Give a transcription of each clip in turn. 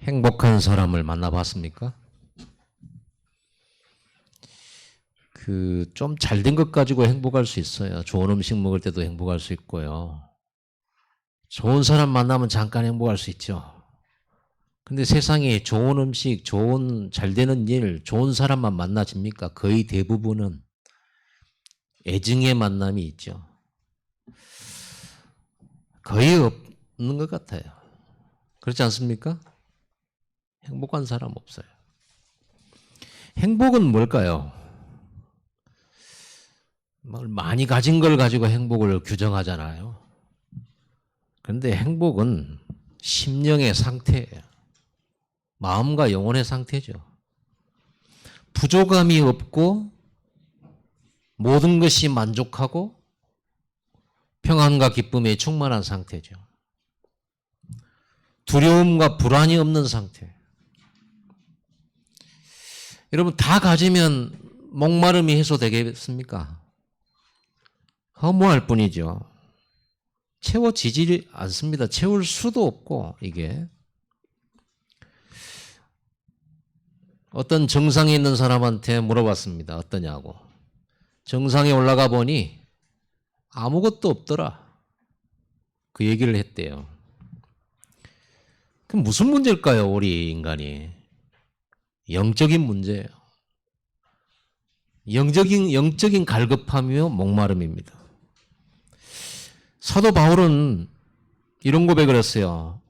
행복한 사람을 만나봤습니까? 좀 잘된 것 가지고 행복할 수 있어요. 좋은 음식 먹을 때도 행복할 수 있고요. 좋은 사람 만나면 잠깐 행복할 수 있죠. 근데 세상에 좋은 음식, 좋은 잘 되는 일, 좋은 사람만 만나집니까? 거의 대부분은 애증의 만남이 있죠. 거의 없는 것 같아요. 그렇지 않습니까? 행복한 사람 없어요. 행복은 뭘까요? 많이 가진 걸 가지고 행복을 규정하잖아요. 그런데 행복은 심령의 상태예요. 마음과 영혼의 상태죠. 부족함이 없고 모든 것이 만족하고 평안과 기쁨에 충만한 상태죠. 두려움과 불안이 없는 상태. 여러분 다 가지면 목마름이 해소되겠습니까? 허무할 뿐이죠. 채워지지 않습니다. 채울 수도 없고 이게. 어떤 정상에 있는 사람한테 물어봤습니다. 어떠냐고. 정상에 올라가 보니 아무것도 없더라. 그 얘기를 했대요. 그럼 무슨 문제일까요? 우리 인간이. 영적인 문제예요. 영적인 갈급함이요 목마름입니다. 사도 바울은 이런 고백을 했어요.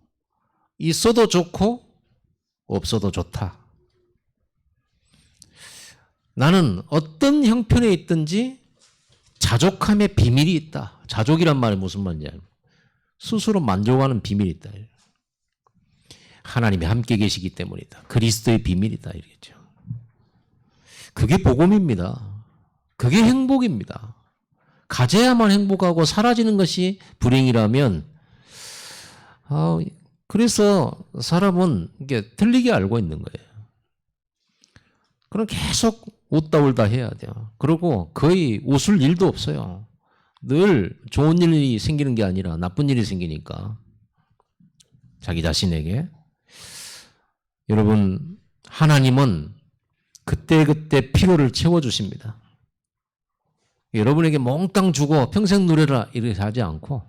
있어도 좋고 없어도 좋다. 나는 어떤 형편에 있든지 자족함의 비밀이 있다. 자족이란 말이 무슨 말인지 알죠? 스스로 만족하는 비밀이 있다. 하나님이 함께 계시기 때문이다. 그리스도의 비밀이다. 이러겠죠. 그게 복음입니다. 그게 행복입니다. 가져야만 행복하고 사라지는 것이 불행이라면, 그래서 사람은 이게 틀리게 알고 있는 거예요. 그럼 계속 웃다 울다 해야 돼요. 그리고 거의 웃을 일도 없어요. 늘 좋은 일이 생기는 게 아니라 나쁜 일이 생기니까. 자기 자신에게. 여러분, 하나님은 그때그때 필요를 채워주십니다. 여러분에게 몽땅 주고 평생 누려라 이렇게 하지 않고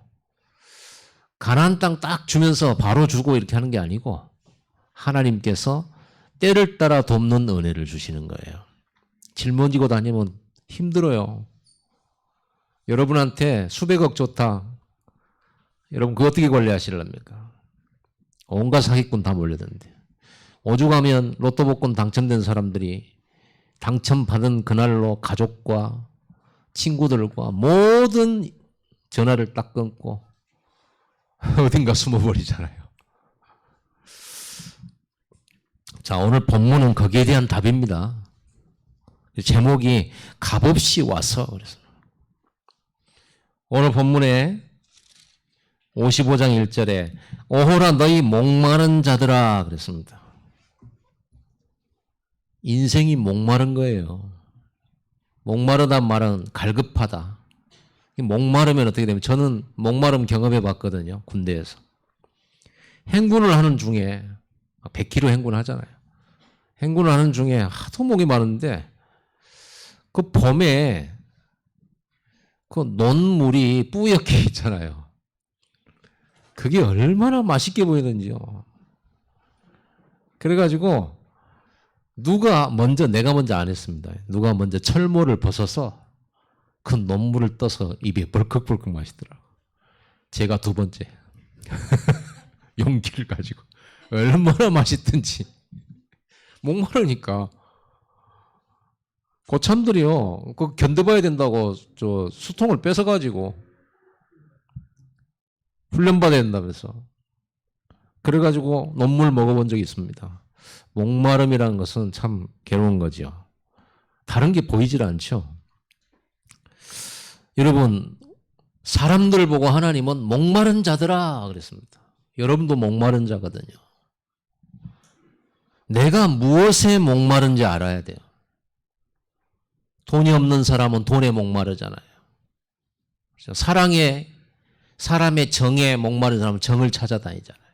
가나안 땅 딱 주면서 바로 주고 이렇게 하는 게 아니고 하나님께서 때를 따라 돕는 은혜를 주시는 거예요. 짊어지고 다니면 힘들어요. 여러분한테 수백억 좋다. 여러분 그거 어떻게 관리하시렵니까? 온갖 사기꾼 다 몰려드는데. 오죽하면 로또 복권 당첨된 사람들이 당첨받은 그날로 가족과 친구들과 모든 전화를 딱 끊고 어딘가 숨어버리잖아요. 자, 오늘 본문은 거기에 대한 답입니다. 제목이 값없이 와서 그랬습니다. 오늘 본문에 55장 1절에 오호라 너희 목마른 자들아 그랬습니다. 인생이 목마른 거예요. 목마르단 말은 갈급하다. 목마르면 어떻게 되면 저는 목마름 경험해 봤거든요. 군대에서. 행군을 하는 중에 100km 행군하잖아요. 행군을 하는 중에 하도 목이 마른데 그 봄에 그 논물이 뿌옇게 있잖아요. 그게 얼마나 맛있게 보이는지요. 그래가지고 내가 먼저 안 했습니다. 누가 먼저 철모를 벗어서 그 논물을 떠서 입에 벌컥벌컥 마시더라고요. 제가 두 번째. 용기를 가지고. 얼마나 맛있든지. 목마르니까. 고참들이요. 그 견뎌봐야 된다고 저 수통을 뺏어가지고 훈련받아야 된다면서. 그래가지고 논물 먹어본 적이 있습니다. 목마름이라는 것은 참 괴로운 거죠. 다른 게 보이질 않죠. 여러분, 사람들 보고 하나님은 목마른 자들아 그랬습니다. 여러분도 목마른 자거든요. 내가 무엇에 목마른지 알아야 돼요. 돈이 없는 사람은 돈에 목마르잖아요. 사람의 정에 목마른 사람은 정을 찾아다니잖아요.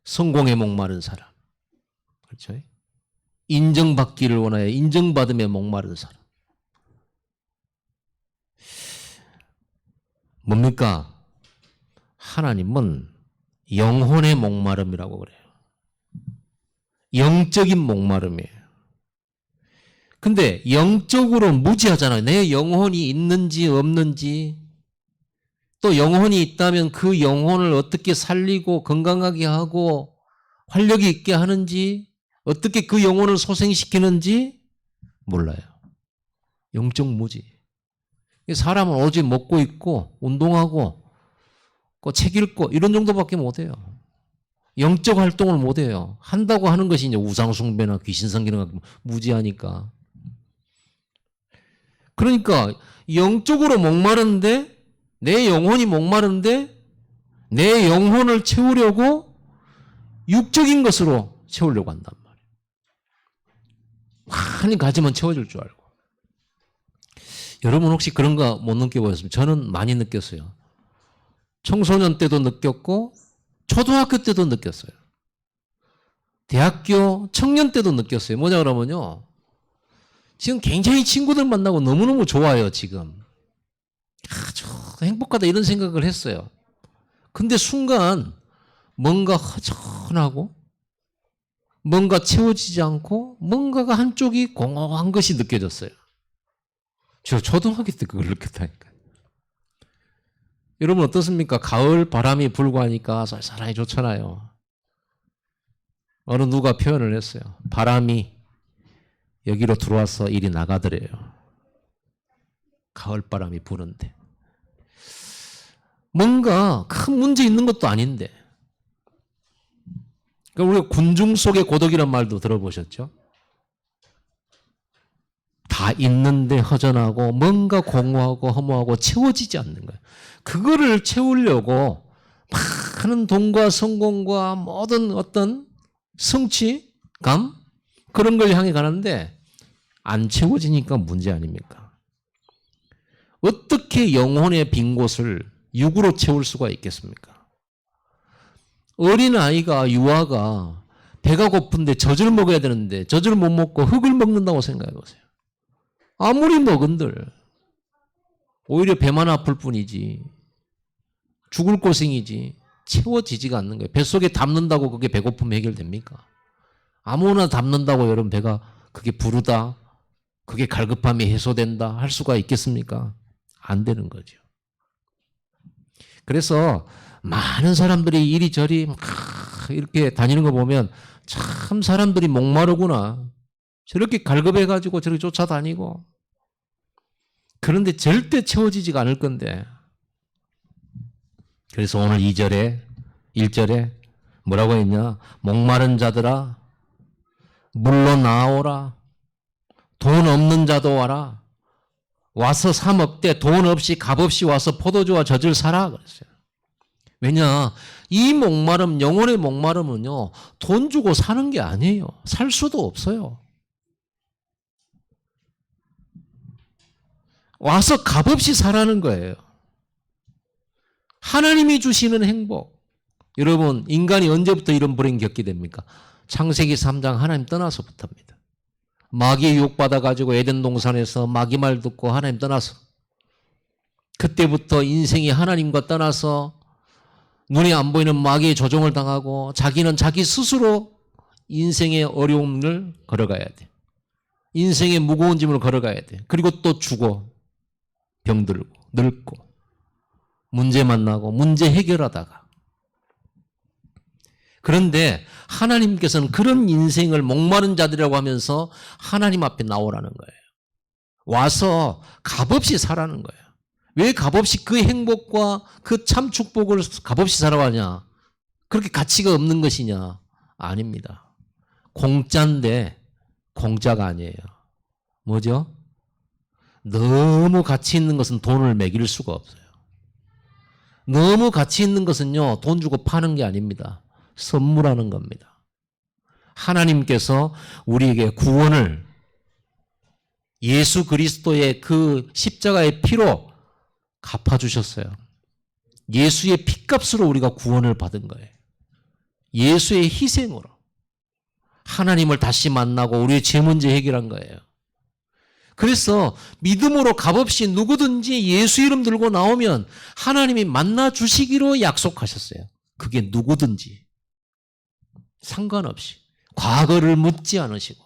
성공에 목마른 사람. 그렇죠? 인정받기를 원하여 인정받음에 목마른 사람. 뭡니까? 하나님은 영혼의 목마름이라고 그래요. 영적인 목마름이에요. 근데 영적으로 무지하잖아요. 내 영혼이 있는지 없는지, 또 영혼이 있다면 그 영혼을 어떻게 살리고 건강하게 하고 활력이 있게 하는지, 어떻게 그 영혼을 소생시키는지 몰라요. 영적 무지. 사람은 오직 먹고 있고 운동하고 책 읽고 이런 정도밖에 못해요. 영적 활동을 못해요. 한다고 하는 것이 이제 우상숭배나 귀신 섬기는 무지하니까. 그러니까 영적으로 목마른데, 내 영혼이 목마른데 내 영혼을 채우려고 육적인 것으로 채우려고 한단 말이에요. 많이 가지면 채워줄 줄 알고. 여러분 혹시 그런 거 못 느껴보셨습니까? 저는 많이 느꼈어요. 청소년 때도 느꼈고 초등학교 때도 느꼈어요. 대학교 청년 때도 느꼈어요. 뭐냐 그러면요, 지금 굉장히 친구들 만나고 너무너무 좋아요. 지금 아주 행복하다 이런 생각을 했어요. 근데 순간 뭔가 허전하고 뭔가 채워지지 않고 뭔가가 한쪽이 공허한 것이 느껴졌어요. 저 초등학교 때 그걸 느꼈다니까요. 여러분 어떻습니까? 가을 바람이 불고 하니까 쌀쌀하니 좋잖아요. 어느 누가 표현을 했어요. 바람이 여기로 들어와서 이리 나가더래요. 가을 바람이 부는데. 뭔가 큰 문제 있는 것도 아닌데. 그러니까 우리가 군중 속의 고독이란 말도 들어보셨죠? 다 있는데 허전하고 뭔가 공허하고 허무하고 채워지지 않는 거예요. 그거를 채우려고 많은 돈과 성공과 모든 어떤 성취감 그런 걸 향해 가는데 안 채워지니까 문제 아닙니까? 어떻게 영혼의 빈 곳을 육으로 채울 수가 있겠습니까? 어린아이가 유아가 배가 고픈데 젖을 먹어야 되는데 젖을 못 먹고 흙을 먹는다고 생각해 보세요. 아무리 먹은들 오히려 배만 아플 뿐이지 죽을 고생이지 채워지지가 않는 거예요. 뱃속에 담는다고 그게 배고픔 해결됩니까? 아무나 담는다고 여러분 배가 그게 부르다, 그게 갈급함이 해소된다 할 수가 있겠습니까? 안 되는 거죠. 그래서 많은 사람들이 이리저리 막 이렇게 다니는 거 보면 참 사람들이 목마르구나. 저렇게 갈급해가지고 저렇게 쫓아다니고. 그런데 절대 채워지지가 않을 건데. 그래서 오늘 2절에 1절에 뭐라고 했냐? 목마른 자들아 물로 나오라. 돈 없는 자도 와라. 와서 사 먹되 돈 없이 값 없이 와서 포도주와 젖을 사라 그랬어요. 왜냐? 이 목마름, 영혼의 목마름은요, 돈 주고 사는 게 아니에요. 살 수도 없어요. 와서 값없이 사라는 거예요. 하나님이 주시는 행복. 여러분, 인간이 언제부터 이런 불행 겪게 됩니까? 창세기 3장 하나님 떠나서부터입니다. 마귀의 유혹받아가지고 에덴 동산에서 마귀 말 듣고 하나님 떠나서 그때부터 인생이 하나님과 떠나서 눈에 안 보이는 마귀의 조종을 당하고 자기는 자기 스스로 인생의 어려움을 걸어가야 돼. 인생의 무거운 짐을 걸어가야 돼. 그리고 또 죽어. 병들고 늙고 문제 만나고 문제 해결하다가. 그런데 하나님께서는 그런 인생을 목마른 자들이라고 하면서 하나님 앞에 나오라는 거예요. 와서 값없이 사라는 거예요. 왜 값없이 그 행복과 그 참 축복을 값없이 살아가냐? 그렇게 가치가 없는 것이냐? 아닙니다. 공짜인데 공짜가 아니에요. 뭐죠? 너무 가치 있는 것은 돈을 매길 수가 없어요. 너무 가치 있는 것은요, 돈 주고 파는 게 아닙니다. 선물하는 겁니다. 하나님께서 우리에게 구원을 예수 그리스도의 그 십자가의 피로 갚아주셨어요. 예수의 피값으로 우리가 구원을 받은 거예요. 예수의 희생으로 하나님을 다시 만나고 우리의 죄 문제 해결한 거예요. 그래서 믿음으로 값없이 누구든지 예수 이름 들고 나오면 하나님이 만나 주시기로 약속하셨어요. 그게 누구든지 상관없이 과거를 묻지 않으시고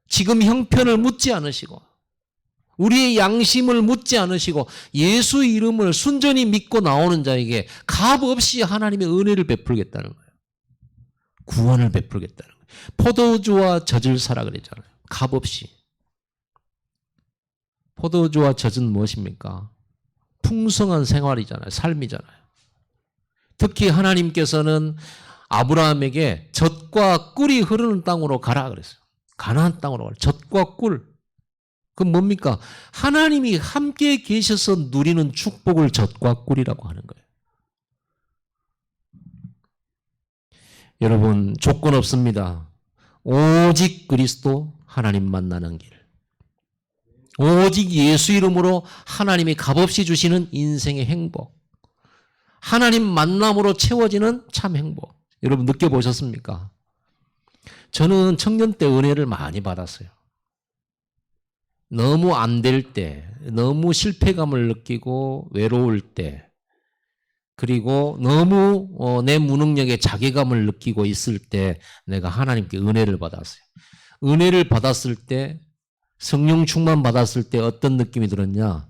지금 형편을 묻지 않으시고 우리의 양심을 묻지 않으시고 예수 이름을 순전히 믿고 나오는 자에게 값없이 하나님의 은혜를 베풀겠다는 거예요. 구원을 베풀겠다는 거예요. 포도주와 젖을 사라 그랬잖아요. 값없이. 포도주와 젖은 무엇입니까? 풍성한 생활이잖아요. 삶이잖아요. 특히 하나님께서는 아브라함에게 젖과 꿀이 흐르는 땅으로 가라 그랬어요. 가나안 땅으로 가라. 젖과 꿀. 그건 뭡니까? 하나님이 함께 계셔서 누리는 축복을 젖과 꿀이라고 하는 거예요. 여러분, 조건 없습니다. 오직 그리스도 하나님 만나는 길. 오직 예수 이름으로 하나님이 값없이 주시는 인생의 행복. 하나님 만남으로 채워지는 참 행복. 여러분 느껴보셨습니까? 저는 청년 때 은혜를 많이 받았어요. 너무 안 될 때, 너무 실패감을 느끼고 외로울 때, 그리고 너무 내 무능력에 자괴감을 느끼고 있을 때 내가 하나님께 은혜를 받았어요. 은혜를 받았을 때, 성령 충만 받았을 때 어떤 느낌이 들었냐?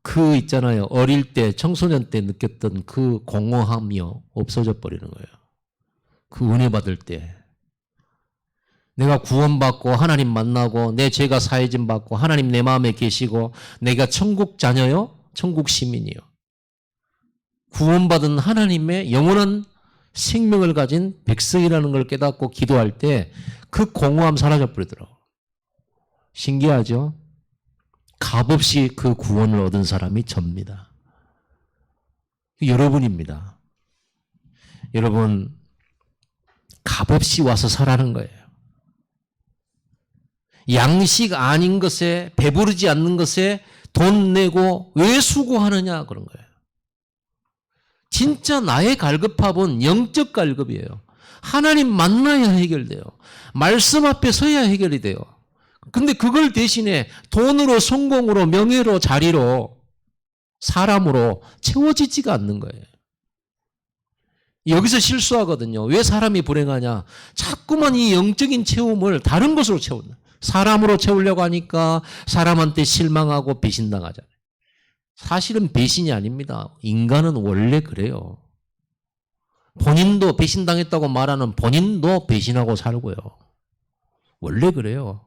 그 있잖아요. 어릴 때, 청소년 때 느꼈던 그 공허함이 없어져 버리는 거예요. 그 은혜 받을 때. 내가 구원받고 하나님 만나고 내 죄가 사해짐 받고 하나님 내 마음에 계시고 내가 천국 자녀요? 천국 시민이요. 구원받은 하나님의 영원한 생명을 가진 백성이라는 걸 깨닫고 기도할 때 그 공허함 사라져 버리더라고요. 신기하죠? 값없이 그 구원을 얻은 사람이 접니다. 여러분입니다. 여러분, 값없이 와서 살라는 거예요. 양식 아닌 것에, 배부르지 않는 것에 돈 내고 왜 수고하느냐 그런 거예요. 진짜 나의 갈급합은 영적 갈급이에요. 하나님 만나야 해결돼요. 말씀 앞에 서야 해결이 돼요. 근데 그걸 대신에 돈으로, 성공으로, 명예로, 자리로, 사람으로 채워지지가 않는 거예요. 여기서 실수하거든요. 왜 사람이 불행하냐? 자꾸만 이 영적인 체험을 다른 것으로 채운다. 사람으로 채우려고 하니까 사람한테 실망하고 배신당하잖아요. 사실은 배신이 아닙니다. 인간은 원래 그래요. 본인도 배신당했다고 말하는 본인도 배신하고 살고요. 원래 그래요.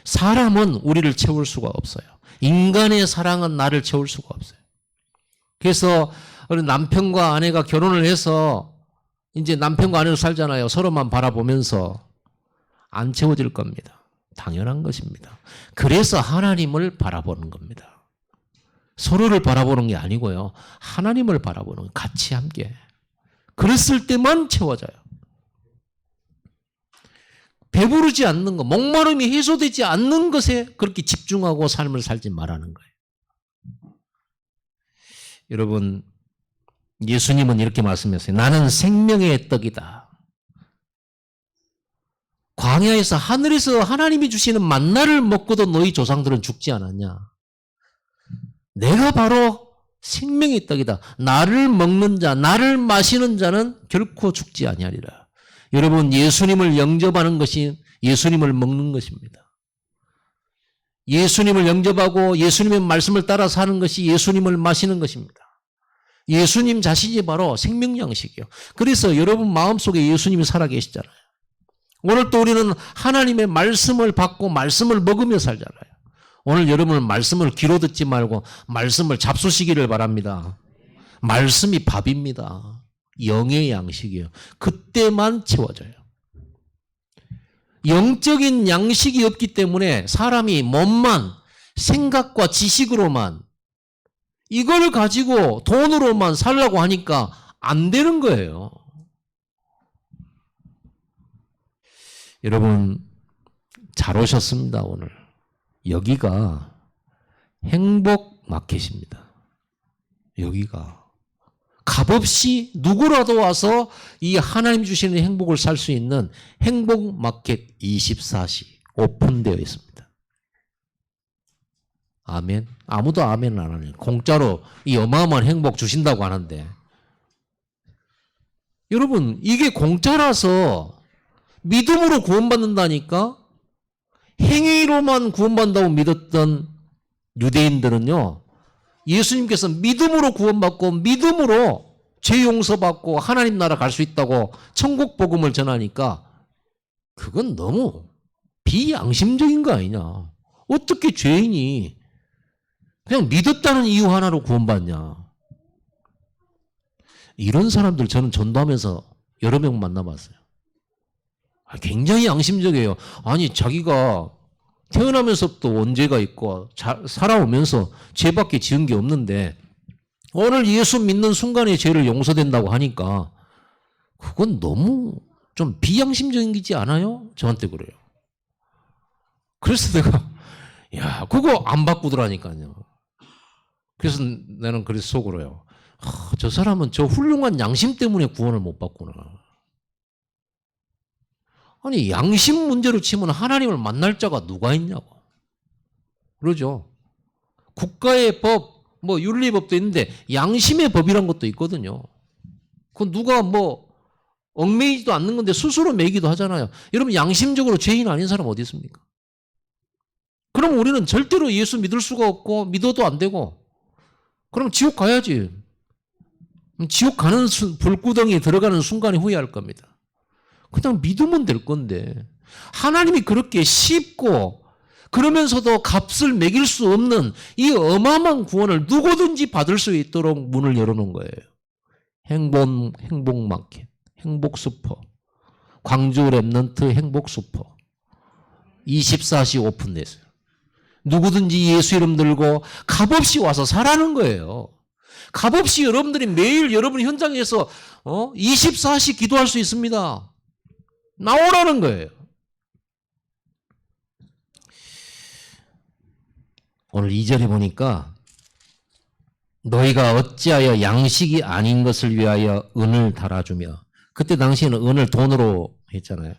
사람은 우리를 채울 수가 없어요. 인간의 사랑은 나를 채울 수가 없어요. 그래서 남편과 아내가 결혼을 해서 이제 남편과 아내로 살잖아요. 서로만 바라보면서 안 채워질 겁니다. 당연한 것입니다. 그래서 하나님을 바라보는 겁니다. 서로를 바라보는 게 아니고요. 하나님을 바라보는 거예요. 같이 함께. 그랬을 때만 채워져요. 배부르지 않는 것, 목마름이 해소되지 않는 것에 그렇게 집중하고 삶을 살지 말라는 거예요. 여러분, 예수님은 이렇게 말씀하셨어요. 나는 생명의 떡이다. 광야에서 하늘에서 하나님이 주시는 만나를 먹고도 너희 조상들은 죽지 않았냐? 내가 바로 생명의 떡이다. 나를 먹는 자, 나를 마시는 자는 결코 죽지 아니하리라. 여러분, 예수님을 영접하는 것이 예수님을 먹는 것입니다. 예수님을 영접하고 예수님의 말씀을 따라 사는 것이 예수님을 마시는 것입니다. 예수님 자신이 바로 생명 양식이요. 그래서 여러분 마음속에 예수님이 살아계시잖아요. 오늘 또 우리는 하나님의 말씀을 받고 말씀을 먹으며 살잖아요. 오늘 여러분 말씀을 귀로 듣지 말고 말씀을 잡수시기를 바랍니다. 말씀이 밥입니다. 영의 양식이에요. 그때만 채워져요. 영적인 양식이 없기 때문에 사람이 몸만, 생각과 지식으로만 이걸 가지고 돈으로만 살려고 하니까 안 되는 거예요. 여러분 잘 오셨습니다. 오늘 여기가 행복 마켓입니다. 여기가 값없이 누구라도 와서 이 하나님 주시는 행복을 살 수 있는 행복 마켓 24시 오픈되어 있습니다. 아멘. 아무도 아멘 안 하네요. 공짜로 이 어마어마한 행복 주신다고 하는데, 여러분 이게 공짜라서 믿음으로 구원받는다니까. 행위로만 구원받는다고 믿었던 유대인들은요, 예수님께서 믿음으로 구원받고 믿음으로 죄 용서받고 하나님 나라 갈 수 있다고 천국 복음을 전하니까 그건 너무 비양심적인 거 아니냐. 어떻게 죄인이 그냥 믿었다는 이유 하나로 구원받냐. 이런 사람들 저는 전도하면서 여러 명 만나봤어요. 굉장히 양심적이에요. 아니 자기가 태어나면서부터 원죄가 있고 살아오면서 죄밖에 지은 게 없는데 오늘 예수 믿는 순간에 죄를 용서된다고 하니까 그건 너무 좀 비양심적이지 않아요? 저한테 그래요. 그래서 내가 야 그거 안 바꾸더라니까요. 그래서 나는 그래서 속으로요. 저 사람은 저 훌륭한 양심 때문에 구원을 못 받구나. 아니 양심 문제로 치면 하나님을 만날 자가 누가 있냐고. 그러죠. 국가의 법, 뭐 윤리법도 있는데 양심의 법이란 것도 있거든요. 그건 누가 뭐 얽매이지도 않는 건데 스스로 매기도 하잖아요. 여러분 양심적으로 죄인 아닌 사람 어디 있습니까? 그럼 우리는 절대로 예수 믿을 수가 없고 믿어도 안 되고 그럼 지옥 가야지. 지옥 가는 불구덩이에 들어가는 순간에 후회할 겁니다. 그냥 믿으면 될 건데 하나님이 그렇게 쉽고 그러면서도 값을 매길 수 없는 이 어마어마한 구원을 누구든지 받을 수 있도록 문을 열어놓은 거예요. 행복마켓, 행복슈퍼, 광주 랩넌트 행복슈퍼 24시 오픈됐어요. 누구든지 예수 이름 들고 값없이 와서 사라는 거예요. 값없이 여러분들이 매일 여러분 현장에서 24시 기도할 수 있습니다. 나오라는 거예요. 오늘 2절에 보니까 너희가 어찌하여 양식이 아닌 것을 위하여 은을 달아주며, 그때 당시에는 은을 돈으로 했잖아요.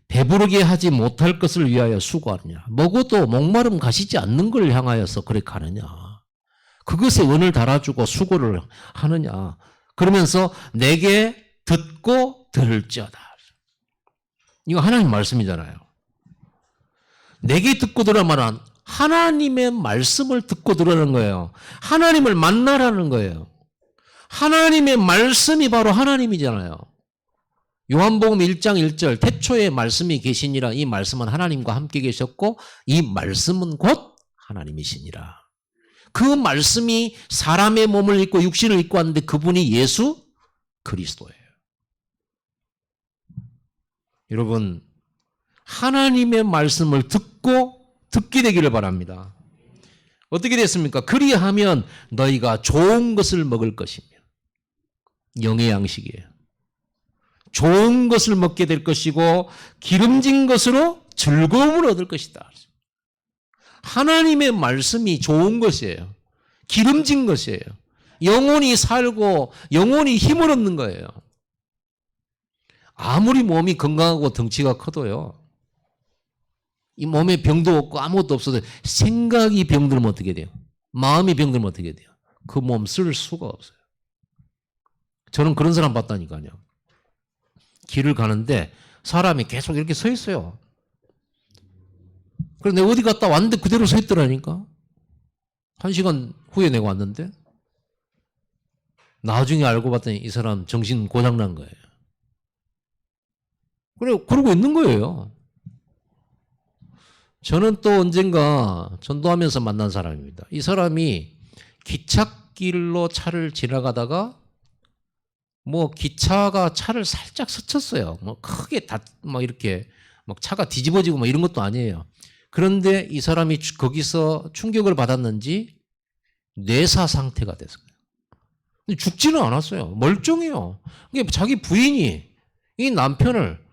배부르게 하지 못할 것을 위하여 수고하느냐. 먹어도 목마름 가시지 않는 걸 향하여서 그렇게 하느냐. 그것에 은을 달아주고 수고를 하느냐. 그러면서 내게 듣고 들을지어다. 이거 하나님 말씀이잖아요. 내게 듣고 들으란 말은 하나님의 말씀을 듣고 들으라는 거예요. 하나님을 만나라는 거예요. 하나님의 말씀이 바로 하나님이잖아요. 요한복음 1장 1절 태초에 말씀이 계시니라. 이 말씀은 하나님과 함께 계셨고 이 말씀은 곧 하나님이시니라. 그 말씀이 사람의 몸을 입고 육신을 입고 왔는데 그분이 예수 그리스도예요. 여러분 하나님의 말씀을 듣게 되기를 바랍니다. 어떻게 됐습니까? 그리하면 너희가 좋은 것을 먹을 것이며, 영의 양식이에요. 좋은 것을 먹게 될 것이고 기름진 것으로 즐거움을 얻을 것이다. 하나님의 말씀이 좋은 것이에요. 기름진 것이에요. 영혼이 살고 영혼이 힘을 얻는 거예요. 아무리 몸이 건강하고 덩치가 커도요, 이 몸에 병도 없고 아무것도 없어도 생각이 병들면 어떻게 돼요? 마음이 병들면 어떻게 돼요? 그 몸 쓸 수가 없어요. 저는 그런 사람 봤다니까요. 길을 가는데 사람이 계속 이렇게 서 있어요. 그래서 내가 어디 갔다 왔는데 그대로 서 있더라니까. 1시간 후에 내가 왔는데 나중에 알고 봤더니 이 사람 정신 고장난 거예요. 그러고 있는 거예요. 저는 또 언젠가 전도하면서 만난 사람입니다. 이 사람이 기찻길로 차를 지나가다가 뭐 기차가 차를 살짝 스쳤어요. 뭐 크게 막 이렇게 막 차가 뒤집어지고 뭐 이런 것도 아니에요. 그런데 이 사람이 거기서 충격을 받았는지 뇌사 상태가 됐어요. 근데 죽지는 않았어요. 멀쩡해요. 이게 자기 부인이 이 남편을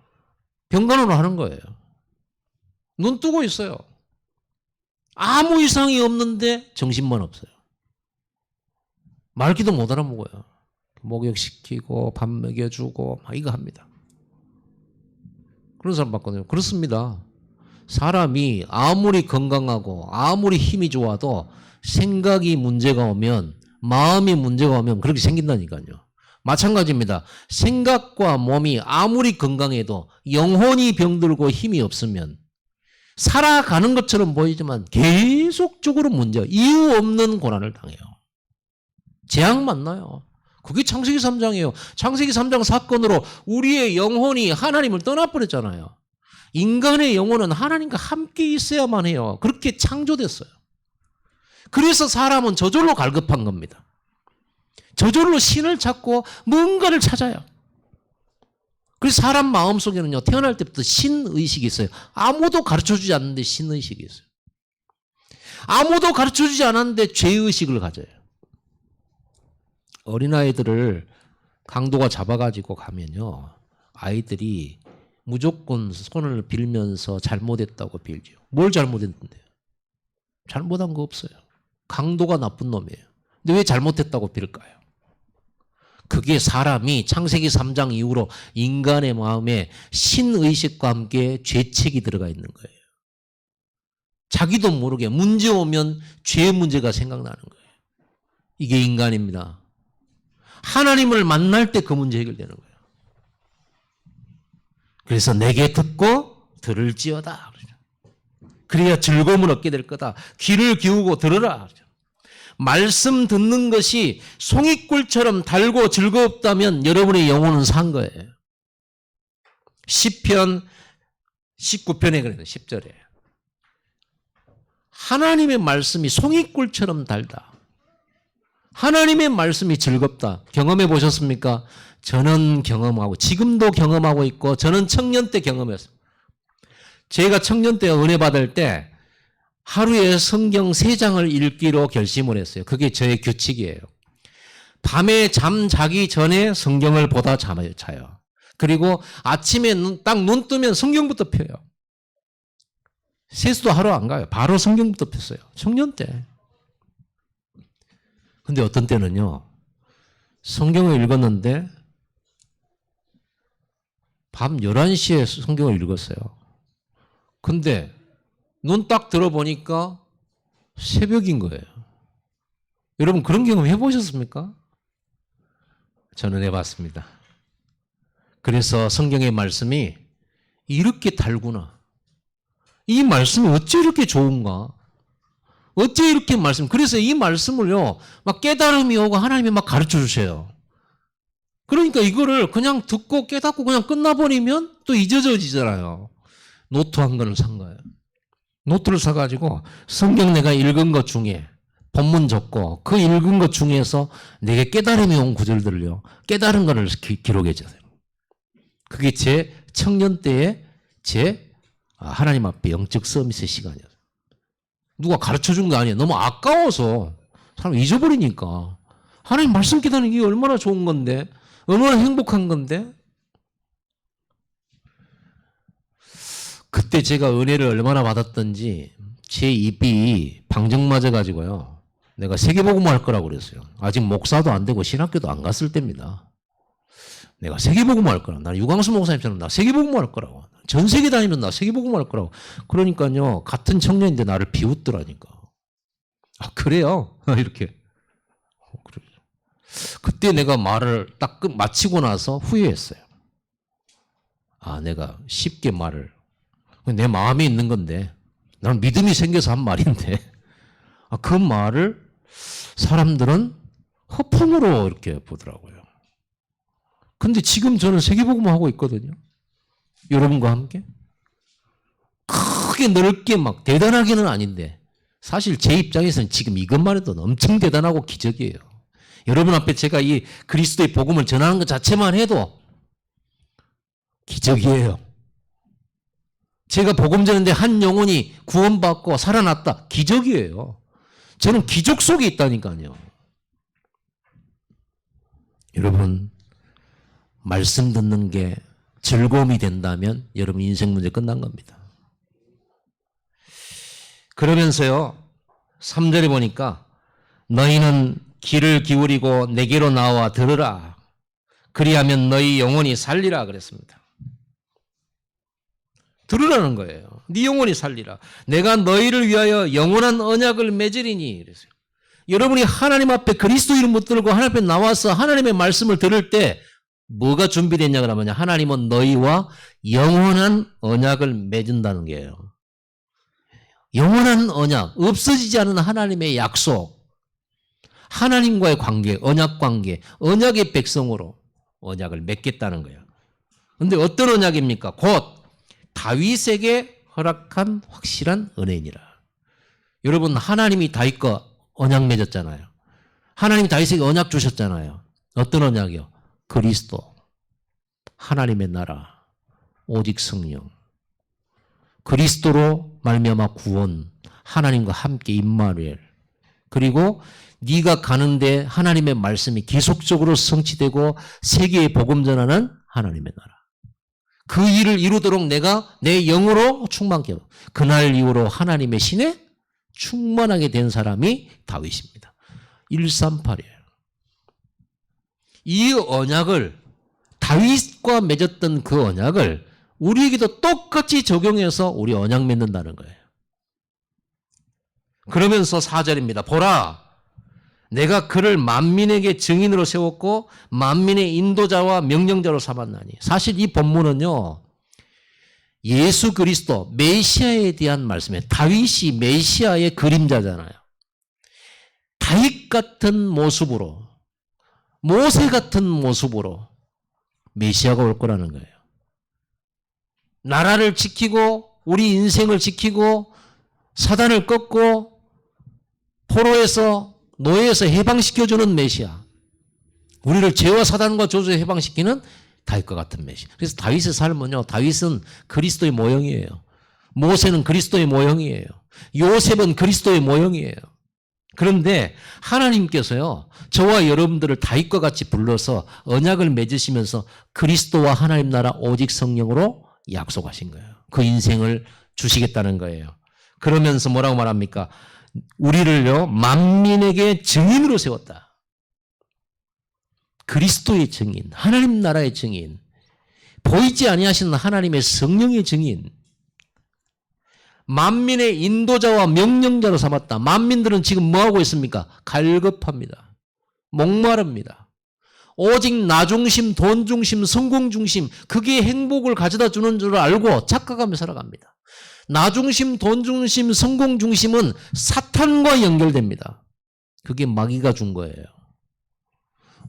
병간호를 하는 거예요. 눈 뜨고 있어요. 아무 이상이 없는데 정신만 없어요. 말귀도 못 알아먹어요. 목욕시키고 밥 먹여주고 막 이거 합니다. 그런 사람 봤거든요. 그렇습니다. 사람이 아무리 건강하고 아무리 힘이 좋아도 생각이 문제가 오면, 마음이 문제가 오면 그렇게 생긴다니까요. 마찬가지입니다. 생각과 몸이 아무리 건강해도 영혼이 병들고 힘이 없으면 살아가는 것처럼 보이지만 계속적으로 문제, 이유 없는 고난을 당해요. 재앙 만나요. 그게 창세기 3장이에요. 창세기 3장 사건으로 우리의 영혼이 하나님을 떠나버렸잖아요. 인간의 영혼은 하나님과 함께 있어야만 해요. 그렇게 창조됐어요. 그래서 사람은 저절로 갈급한 겁니다. 저절로 신을 찾고 뭔가를 찾아요. 그래서 사람 마음속에는요, 태어날 때부터 신의식이 있어요. 아무도 가르쳐주지 않는데 신의식이 있어요. 아무도 가르쳐주지 않았는데 죄의식을 가져요. 어린아이들을 강도가 잡아가지고 가면요, 아이들이 무조건 손을 빌면서 잘못했다고 빌죠. 뭘 잘못했는데요? 잘못한 거 없어요. 강도가 나쁜 놈이에요. 근데 왜 잘못했다고 빌까요? 그게 사람이 창세기 3장 이후로 인간의 마음에 신의식과 함께 죄책이 들어가 있는 거예요. 자기도 모르게 문제 오면 죄 문제가 생각나는 거예요. 이게 인간입니다. 하나님을 만날 때 그 문제 해결되는 거예요. 그래서 내게 듣고 들을지어다. 그래야 즐거움을 얻게 될 거다. 귀를 기울고 들으라. 말씀 듣는 것이 송이꿀처럼 달고 즐겁다면 여러분의 영혼은 산 거예요. 시편 19편에 그래요. 10절에. 하나님의 말씀이 송이꿀처럼 달다. 하나님의 말씀이 즐겁다. 경험해 보셨습니까? 저는 경험하고 지금도 경험하고 있고 저는 청년 때 경험했어요. 제가 청년 때 은혜 받을 때 하루에 성경 3장을 읽기로 결심을 했어요. 그게 저의 규칙이에요. 밤에 잠 자기 전에 성경을 보다 자요. 그리고 아침에 딱 눈 뜨면 성경부터 펴요. 세수도 하러 안 가요. 바로 성경부터 폈어요. 청년 때. 근데 어떤 때는요, 성경을 읽었는데 밤 11시에 성경을 읽었어요. 근데 눈 딱 들어보니까 새벽인 거예요. 여러분 그런 경험 해보셨습니까? 저는 해봤습니다. 그래서 성경의 말씀이 이렇게 달구나. 이 말씀이 어찌 이렇게 좋은가? 어찌 이렇게 말씀, 그래서 이 말씀을요, 막 깨달음이 오고 하나님이 막 가르쳐 주세요. 그러니까 이거를 그냥 듣고 깨닫고 그냥 끝나버리면 또 잊어지잖아요. 노트 한 권을 산 거예요. 노트를 사가지고 성경 내가 읽은 것 중에 본문 적고 그 읽은 것 중에서 내게 깨달음이 온 구절들을요, 깨달은 거를 기록해 주세요. 그게 제 청년 때의 제 하나님 앞에 영적 서밋의 시간이었어요. 누가 가르쳐 준 거 아니에요. 너무 아까워서 사람 잊어버리니까. 하나님 말씀 깨닫는 게 얼마나 좋은 건데, 얼마나 행복한 건데. 그때 제가 은혜를 얼마나 받았던지 제 입이 방정 맞아가지고요, 내가 세계복음화 할 거라고 그랬어요. 아직 목사도 안 되고 신학교도 안 갔을 때입니다. 내가 세계복음화 할 거라. 나 유광수 목사님처럼 나 세계복음화 할 거라고. 전 세계 다니면 나 세계복음화 할 거라고. 그러니까요, 같은 청년인데 나를 비웃더라니까. 아, 그래요? 이렇게. 그때 내가 말을 딱 마치고 나서 후회했어요. 아, 내가 쉽게 말을. 내 마음에 있는 건데, 나는 믿음이 생겨서 한 말인데, 그 말을 사람들은 허풍으로 이렇게 보더라고요. 근데 지금 저는 세계복음화 하고 있거든요. 여러분과 함께. 크게 넓게 막 대단하게는 아닌데, 사실 제 입장에서는 지금 이것만 해도 엄청 대단하고 기적이에요. 여러분 앞에 제가 이 그리스도의 복음을 전하는 것 자체만 해도 기적이에요. 제가 복음 전하는데 한 영혼이 구원받고 살아났다. 기적이에요. 저는 기적 속에 있다니까요. 여러분, 말씀 듣는 게 즐거움이 된다면 여러분 인생 문제 끝난 겁니다. 그러면서요, 3절에 보니까 너희는 귀를 기울이고 내게로 나와 들으라. 그리하면 너희 영혼이 살리라 그랬습니다. 들으라는 거예요. 네 영혼이 살리라. 내가 너희를 위하여 영원한 언약을 맺으리니 그랬어요. 여러분이 하나님 앞에 그리스도 이름 붙들고 하나님 앞에 나와서 하나님의 말씀을 들을 때 뭐가 준비됐냐 그러면 하나님은 너희와 영원한 언약을 맺은다는 거예요. 영원한 언약, 없어지지 않은 하나님의 약속, 하나님과의 관계, 언약 관계, 언약의 백성으로 언약을 맺겠다는 거예요. 그런데 어떤 언약입니까? 곧 다윗에게 허락한 확실한 은혜니라. 여러분 하나님이 다윗과 언약 맺었잖아요. 하나님이 다윗에게 언약 주셨잖아요. 어떤 언약이요? 그리스도, 하나님의 나라, 오직 성령. 그리스도로 말미암아 구원, 하나님과 함께 임마누엘. 그리고 네가 가는데 하나님의 말씀이 계속적으로 성취되고 세계에 복음 전하는 하나님의 나라. 그 일을 이루도록 내가 내 영으로 충만케 하고 그날 이후로 하나님의 신에 충만하게 된 사람이 다윗입니다. 138이에요. 이 언약을 다윗과 맺었던 그 언약을 우리에게도 똑같이 적용해서 우리 언약 맺는다는 거예요. 그러면서 4절입니다. 보라, 내가 그를 만민에게 증인으로 세웠고 만민의 인도자와 명령자로 삼았나니. 사실 이 본문은요, 예수 그리스도 메시아에 대한 말씀이에요. 다윗이 메시아의 그림자잖아요. 다윗 같은 모습으로, 모세 같은 모습으로 메시아가 올 거라는 거예요. 나라를 지키고 우리 인생을 지키고 사단을 꺾고 포로에서 노예에서 해방시켜주는 메시아. 우리를 죄와 사단과 저주에 해방시키는 다윗과 같은 메시아. 그래서 다윗의 삶은요, 다윗은 그리스도의 모형이에요. 모세는 그리스도의 모형이에요. 요셉은 그리스도의 모형이에요. 그런데 하나님께서요, 저와 여러분들을 다윗과 같이 불러서 언약을 맺으시면서 그리스도와 하나님 나라 오직 성령으로 약속하신 거예요. 그 인생을 주시겠다는 거예요. 그러면서 뭐라고 말합니까? 우리를요, 만민에게 증인으로 세웠다. 그리스도의 증인, 하나님 나라의 증인, 보이지 아니하시는 하나님의 성령의 증인, 만민의 인도자와 명령자로 삼았다. 만민들은 지금 뭐하고 있습니까? 갈급합니다. 목마릅니다. 오직 나 중심, 돈 중심, 성공 중심, 그게 행복을 가져다 주는 줄 알고 착각하며 살아갑니다. 나 중심, 돈 중심, 성공 중심은 사탄과 연결됩니다. 그게 마귀가 준 거예요.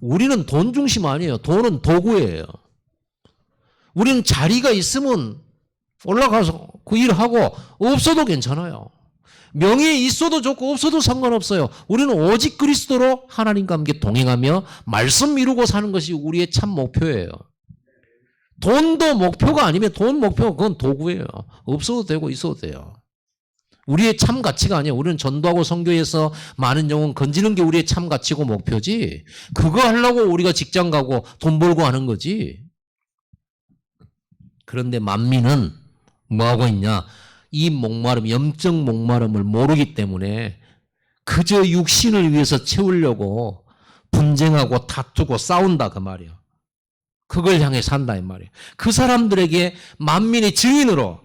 우리는 돈 중심 아니에요. 돈은 도구예요. 우리는 자리가 있으면 올라가서 그 일을 하고 없어도 괜찮아요. 명예 있어도 좋고 없어도 상관없어요. 우리는 오직 그리스도로 하나님과 함께 동행하며 말씀 이루고 사는 것이 우리의 참 목표예요. 돈도 목표가 아니면 돈 목표가 그건 도구예요. 없어도 되고 있어도 돼요. 우리의 참 가치가 아니에요. 우리는 전도하고 선교해서 많은 영혼 건지는 게 우리의 참 가치고 목표지. 그거 하려고 우리가 직장 가고 돈 벌고 하는 거지. 그런데 만민은 뭐하고 있냐? 이 목마름, 영적 목마름을 모르기 때문에 그저 육신을 위해서 채우려고 분쟁하고 다투고 싸운다 그 말이에요. 그걸 향해 산다 이 말이에요. 그 사람들에게 만민의 증인으로,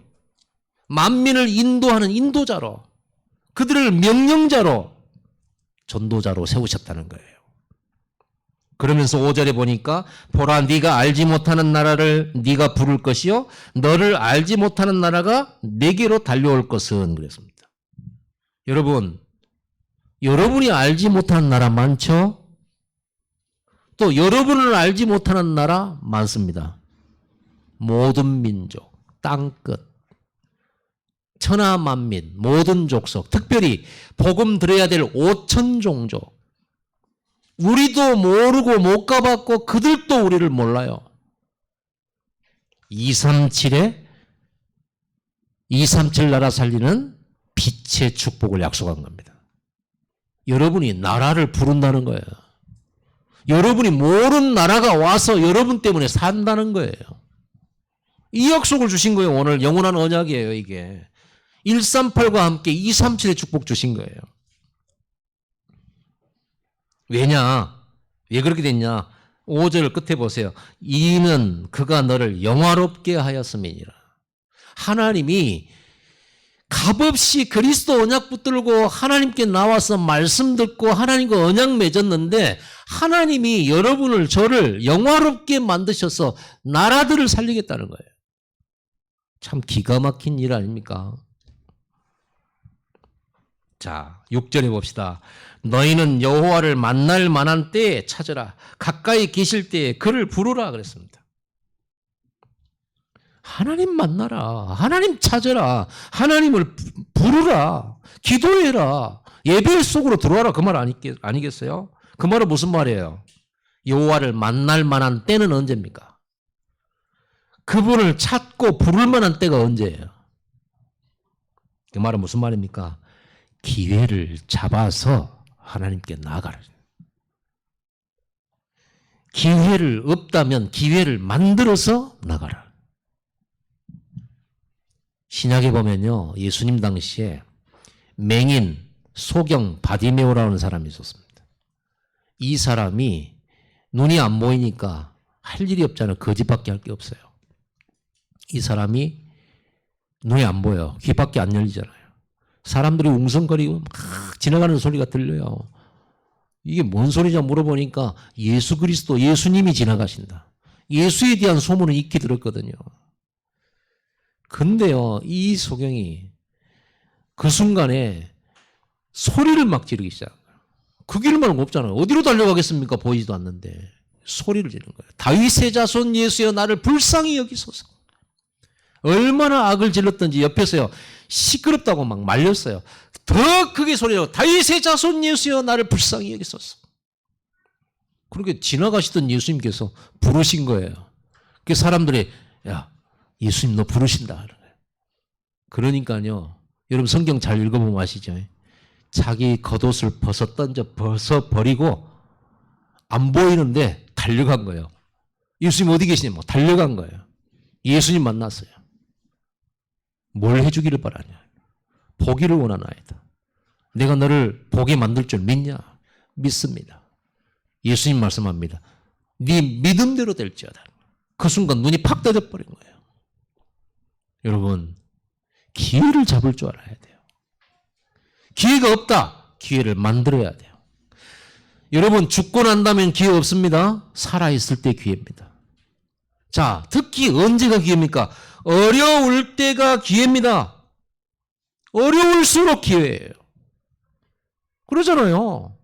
만민을 인도하는 인도자로, 그들을 명령자로, 전도자로 세우셨다는 거예요. 그러면서 5절에 보니까 보라 네가 알지 못하는 나라를 네가 부를 것이요 너를 알지 못하는 나라가 내게로 달려올 것은 그랬습니다. 여러분, 여러분이 알지 못하는 나라 많죠? 또 여러분을 알지 못하는 나라 많습니다. 모든 민족, 땅끝, 천하만민, 모든 족속, 특별히 복음 들어야 될 5천 종족, 우리도 모르고 못 가봤고 그들도 우리를 몰라요. 237에 237 나라 살리는 빛의 축복을 약속한 겁니다. 여러분이 나라를 부른다는 거예요. 여러분이 모르는 나라가 와서 여러분 때문에 산다는 거예요. 이 약속을 주신 거예요. 오늘 영원한 언약이에요. 이게 138과 함께 237의 축복 주신 거예요. 왜냐? 왜 그렇게 됐냐? 5절 끝에 보세요. 이는 그가 너를 영화롭게 하였음이니라. 하나님이 값없이 그리스도 언약 붙들고 하나님께 나와서 말씀 듣고 하나님과 언약 맺었는데 하나님이 여러분을 저를 영화롭게 만드셔서 나라들을 살리겠다는 거예요. 참 기가 막힌 일 아닙니까? 자, 6절에 봅시다. 너희는 여호와를 만날 만한 때에 찾으라. 가까이 계실 때에 그를 부르라 그랬습니다. 하나님 만나라. 하나님 찾아라. 하나님을 부르라. 기도해라. 예배 속으로 들어와라. 그 말 아니겠어요? 그 말은 무슨 말이에요? 여호와를 만날 만한 때는 언제입니까? 그분을 찾고 부를 만한 때가 언제예요? 그 말은 무슨 말입니까? 기회를 잡아서 하나님께 나아가라. 기회를 없다면 기회를 만들어서 나가라. 신약에 보면요, 예수님 당시에 맹인, 소경, 바디메오라는 사람이 있었습니다. 이 사람이 눈이 안 보이니까 할 일이 없잖아요. 거짓밖에 할 게 없어요. 이 사람이 눈이 안 보여. 귀밖에 안 열리잖아요. 사람들이 웅성거리고 막 지나가는 소리가 들려요. 이게 뭔 소리냐 물어보니까 예수 그리스도, 예수님이 지나가신다. 예수에 대한 소문은 익히 들었거든요. 근데요, 이 소경이 그 순간에 소리를 막 지르기 시작해요. 그 길만 없잖아요. 어디로 달려가겠습니까? 보이지도 않는데 소리를 지르는 거예요. 다윗의 자손 예수여 나를 불쌍히 여기소서. 얼마나 악을 질렀던지 옆에서요 시끄럽다고 막 말렸어요. 더 크게 소리하고 다윗의 자손 예수여 나를 불쌍히 여기소서. 그렇게 지나가시던 예수님께서 부르신 거예요. 그 사람들이 야 예수님 너 부르신다. 그러니까요. 여러분 성경 잘 읽어보면 아시죠? 자기 겉옷을 벗어버리고 안 보이는데 달려간 거예요. 예수님 어디 계시냐? 뭐 달려간 거예요. 예수님 만났어요. 뭘 해주기를 바라냐? 보기를 원하나이다. 내가 너를 보게 만들 줄 믿냐? 믿습니다. 예수님 말씀합니다. 네 믿음대로 될지어다. 그 순간 눈이 팍 떠져버린 거예요. 여러분 기회를 잡을 줄 알아야 돼요. 기회가 없다. 기회를 만들어야 돼요. 여러분 죽고 난다면 기회 없습니다. 살아있을 때 기회입니다. 자, 특히 언제가 기회입니까? 어려울 때가 기회입니다. 어려울수록 기회예요. 그러잖아요.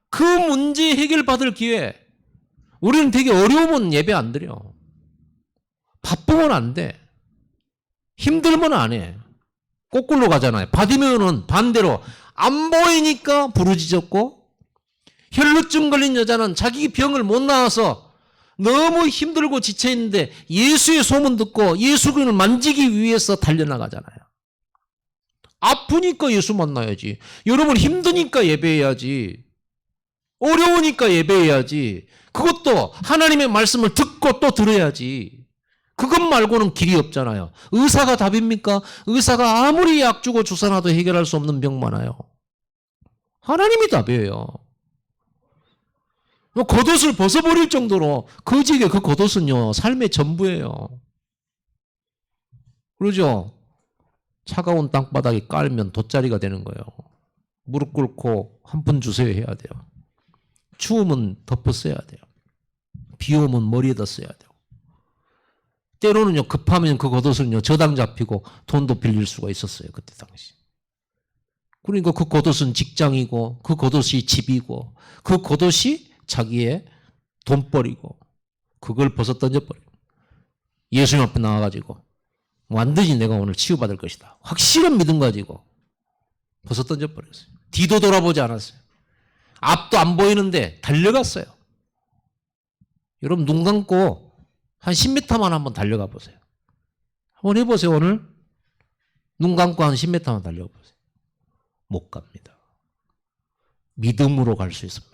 그 문제 해결받을 기회. 우리는 되게 어려우면 예배 안 드려. 바쁘면 안 돼. 힘들면 안 해. 거꾸로 가잖아요. 받으면은 반대로 안 보이니까 부르짖었고 혈루증 걸린 여자는 자기 병을 못 나와서 너무 힘들고 지쳐있는데 예수의 소문 듣고 예수를 만지기 위해서 달려나가잖아요. 아프니까 예수 만나야지. 여러분 힘드니까 예배해야지. 어려우니까 예배해야지. 그것도 하나님의 말씀을 듣고 또 들어야지. 그것 말고는 길이 없잖아요. 의사가 답입니까? 의사가 아무리 약 주고 주사 놔도 해결할 수 없는 병 많아요. 하나님이 답이에요. 겉옷을 벗어버릴 정도로 거지게 그 겉옷은요 삶의 전부예요. 그러죠? 차가운 땅바닥에 깔면 돗자리가 되는 거예요. 무릎 꿇고 한 푼 주세요 해야 돼요. 추우면 덮어 써야 돼요. 비 오면 머리에다 써야 돼요. 때로는요 급하면 그 겉옷은요 저당 잡히고 돈도 빌릴 수가 있었어요. 그때 당시. 그러니까 그 겉옷은 직장이고 그 겉옷이 집이고 그 겉옷이 자기의 돈벌이고 그걸 벗어 던져버리고 예수님 앞에 나와가지고 완전히 내가 오늘 치유받을 것이다. 확실한 믿음 가지고 벗어 던져버렸어요. 뒤도 돌아보지 않았어요. 앞도 안 보이는데 달려갔어요. 여러분 눈 감고 한 10m만 한번 달려가 보세요. 한번 해보세요. 오늘 눈 감고 한 10m만 달려가 보세요. 못 갑니다. 믿음으로 갈 수 있습니다.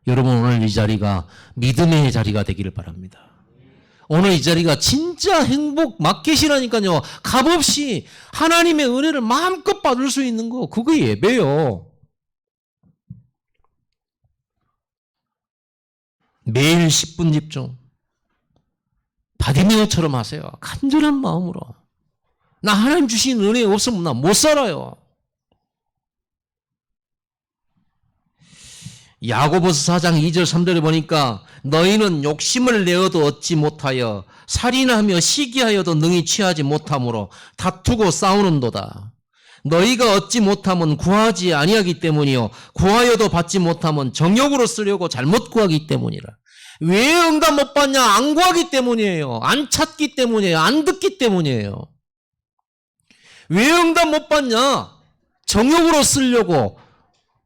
여러분 오늘 이 자리가 믿음의 자리가 되기를 바랍니다. 오늘 이 자리가 진짜 행복 마켓이라니까요. 값없이 하나님의 은혜를 마음껏 받을 수 있는 거 그거 예배요. 매일 10분 집중. 바디메오처럼 하세요. 간절한 마음으로. 나 하나님 주신 은혜 없으면 나 못 살아요. 야고보서 4장 2절 3절에 보니까 너희는 욕심을 내어도 얻지 못하여 살인하며 시기하여도 능히 취하지 못하므로 다투고 싸우는도다. 너희가 얻지 못하면 구하지 아니하기 때문이요 구하여도 받지 못하면 정욕으로 쓰려고 잘못 구하기 때문이라. 왜 응답 못 받냐? 안 구하기 때문이에요. 안 찾기 때문이에요. 안 듣기 때문이에요. 왜 응답 못 받냐? 정욕으로 쓰려고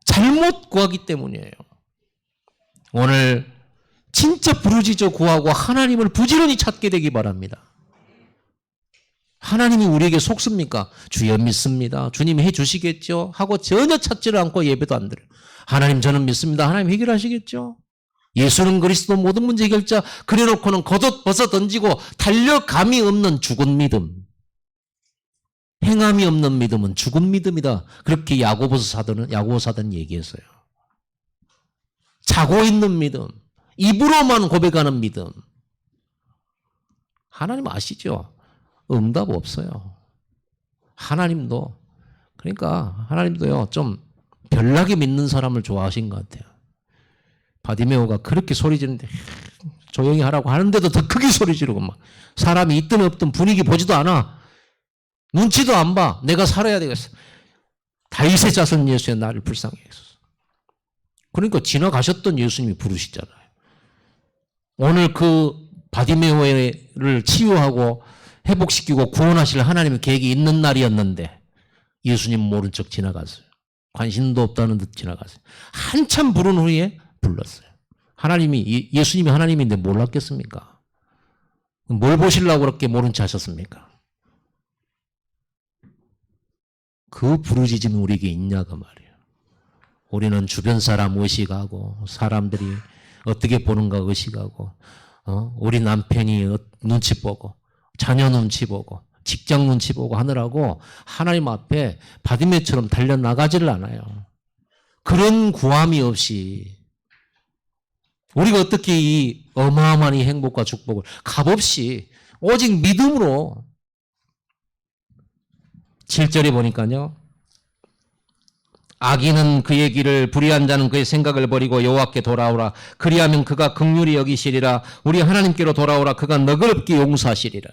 잘못 구하기 때문이에요. 오늘 진짜 부르짖어 구하고 하나님을 부지런히 찾게 되기 바랍니다. 하나님이 우리에게 속습니까? 주여 믿습니다. 주님이 해주시겠죠? 하고 전혀 찾지를 않고 예배도 안 드려요. 하나님 저는 믿습니다. 하나님 해결하시겠죠? 예수는 그리스도 모든 문제 해결자 그래놓고는 겉옷 벗어 던지고 달려감이 없는 죽은 믿음. 행함이 없는 믿음은 죽은 믿음이다. 그렇게 야고보 사도는 얘기했어요. 자고 있는 믿음, 입으로만 고백하는 믿음. 하나님 아시죠? 응답 없어요. 하나님도 그러니까 하나님도요 좀 별나게 믿는 사람을 좋아하신 것 같아요. 바디메오가 그렇게 소리 지르는데 조용히 하라고 하는데도 더 크게 소리 지르고 막 사람이 있든 없든 분위기 보지도 않아. 눈치도 안 봐. 내가 살아야 되겠어. 다윗의 자손 예수의 나를 불쌍히 여기소서. 그러니까 지나가셨던 예수님이 부르시잖아요. 오늘 그 바디메오를 치유하고 회복시키고 구원하실 하나님의 계획이 있는 날이었는데 예수님 모른 척 지나갔어요. 관심도 없다는 듯 지나갔어요. 한참 부른 후에 불렀어요. 예수님이 하나님인데 몰랐겠습니까? 뭘 보시려고 그렇게 모른 체 하셨습니까? 그 부르짖음이 우리에게 있냐가 말이에요. 우리는 주변 사람 의식하고 사람들이 어떻게 보는가 의식하고 우리 남편이 눈치 보고 자녀 눈치 보고 직장 눈치 보고 하느라고 하나님 앞에 바디메처럼 달려나가지를 않아요. 그런 구함이 없이 우리가 어떻게 이 어마어마한 이 행복과 축복을 값없이 오직 믿음으로 7절에 보니까요. 악인은 그의 길을 불의한 자는 그의 생각을 버리고 여호와께 돌아오라. 그리하면 그가 긍휼히 여기시리라. 우리 하나님께로 돌아오라. 그가 너그럽게 용서하시리라.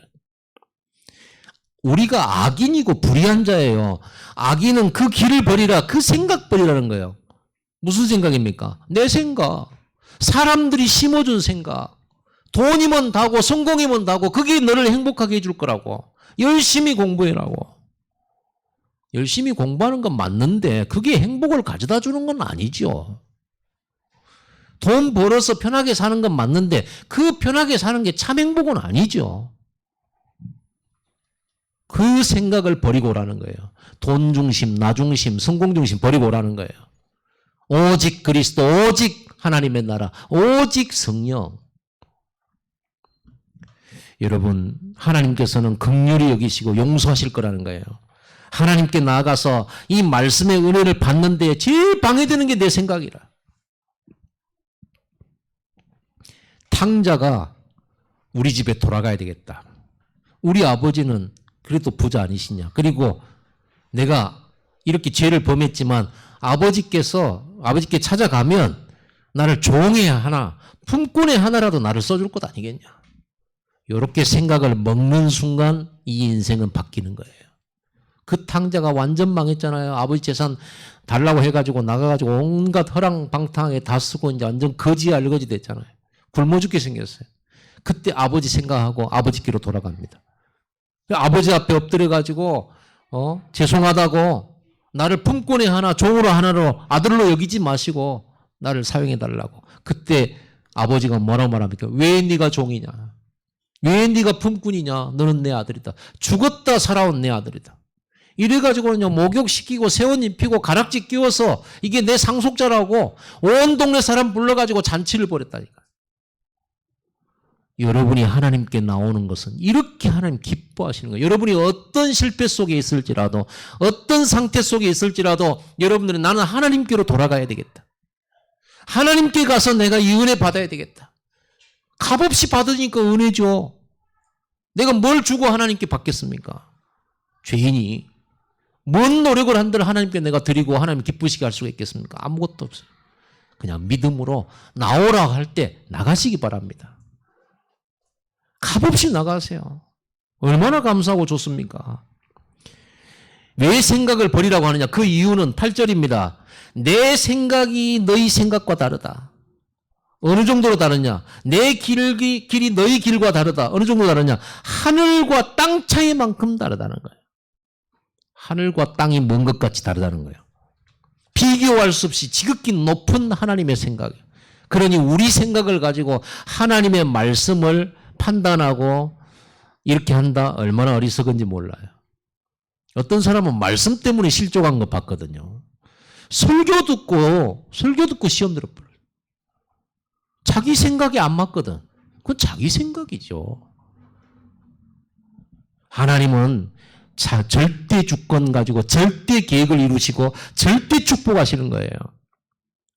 우리가 악인이고 불의한 자예요. 악인은 그 길을 버리라. 그 생각 버리라는 거예요. 무슨 생각입니까? 내 생각. 사람들이 심어준 생각. 돈이면 다고 성공이면 다고 그게 너를 행복하게 해줄 거라고. 열심히 공부해라고. 열심히 공부하는 건 맞는데 그게 행복을 가져다 주는 건 아니죠. 돈 벌어서 편하게 사는 건 맞는데 그 편하게 사는 게 참 행복은 아니죠. 그 생각을 버리고 오라는 거예요. 돈 중심, 나 중심, 성공 중심 버리고 오라는 거예요. 오직 그리스도, 오직 하나님의 나라, 오직 성령. 여러분, 하나님께서는 긍휼히 여기시고 용서하실 거라는 거예요. 하나님께 나아가서 이 말씀의 은혜를 받는데 제일 방해되는 게 내 생각이라. 탕자가 우리 집에 돌아가야 되겠다. 우리 아버지는 그래도 부자 아니시냐. 그리고 내가 이렇게 죄를 범했지만 아버지께 찾아가면 나를 종의 하나, 품꾼의 하나라도 나를 써줄 것 아니겠냐. 이렇게 생각을 먹는 순간 이 인생은 바뀌는 거예요. 그 탕자가 완전 망했잖아요. 아버지 재산 달라고 해가지고 나가가지고 온갖 허랑방탕하게 다 쓰고 이제 완전 거지 알거지 됐잖아요. 굶어 죽게 생겼어요. 그때 아버지 생각하고 아버지께로 돌아갑니다. 아버지 앞에 엎드려가지고 죄송하다고 나를 품꾼의 하나, 종으로 하나로 아들로 여기지 마시고 나를 사용해달라고. 그때 아버지가 뭐라고 말합니까? 왜 네가 종이냐? 왜 네가 품꾼이냐? 너는 내 아들이다. 죽었다 살아온 내 아들이다. 이래가지고는요, 목욕시키고 새옷 입히고 가락지 끼워서 이게 내 상속자라고 온 동네 사람 불러가지고 잔치를 벌였다니까. 여러분이 하나님께 나오는 것은 이렇게 하나님 기뻐하시는 거예요. 여러분이 어떤 실패 속에 있을지라도, 어떤 상태 속에 있을지라도 여러분들은 나는 하나님께로 돌아가야 되겠다. 하나님께 가서 내가 이 은혜 받아야 되겠다. 값없이 받으니까 은혜죠. 내가 뭘 주고 하나님께 받겠습니까? 죄인이 뭔 노력을 한들 하나님께 내가 드리고 하나님 기쁘시게 할 수가 있겠습니까? 아무것도 없어요. 그냥 믿음으로 나오라 할 때 나가시기 바랍니다. 값없이 나가세요. 얼마나 감사하고 좋습니까? 왜 생각을 버리라고 하느냐? 그 이유는 8절입니다. 내 생각이 너희 생각과 다르다. 어느 정도로 다르냐? 내 길이 너희 길과 다르다. 어느 정도 다르냐? 하늘과 땅 차이만큼 다르다는 거예요. 하늘과 땅이 먼 것 같이 다르다는 거예요. 비교할 수 없이 지극히 높은 하나님의 생각이에요. 그러니 우리 생각을 가지고 하나님의 말씀을 판단하고 이렇게 한다? 얼마나 어리석은지 몰라요. 어떤 사람은 말씀 때문에 실족한 거 봤거든요. 설교 듣고 시험 들어버려요. 자기 생각이 안 맞거든. 그건 자기 생각이죠. 하나님은 절대 주권 가지고 절대 계획을 이루시고 절대 축복하시는 거예요.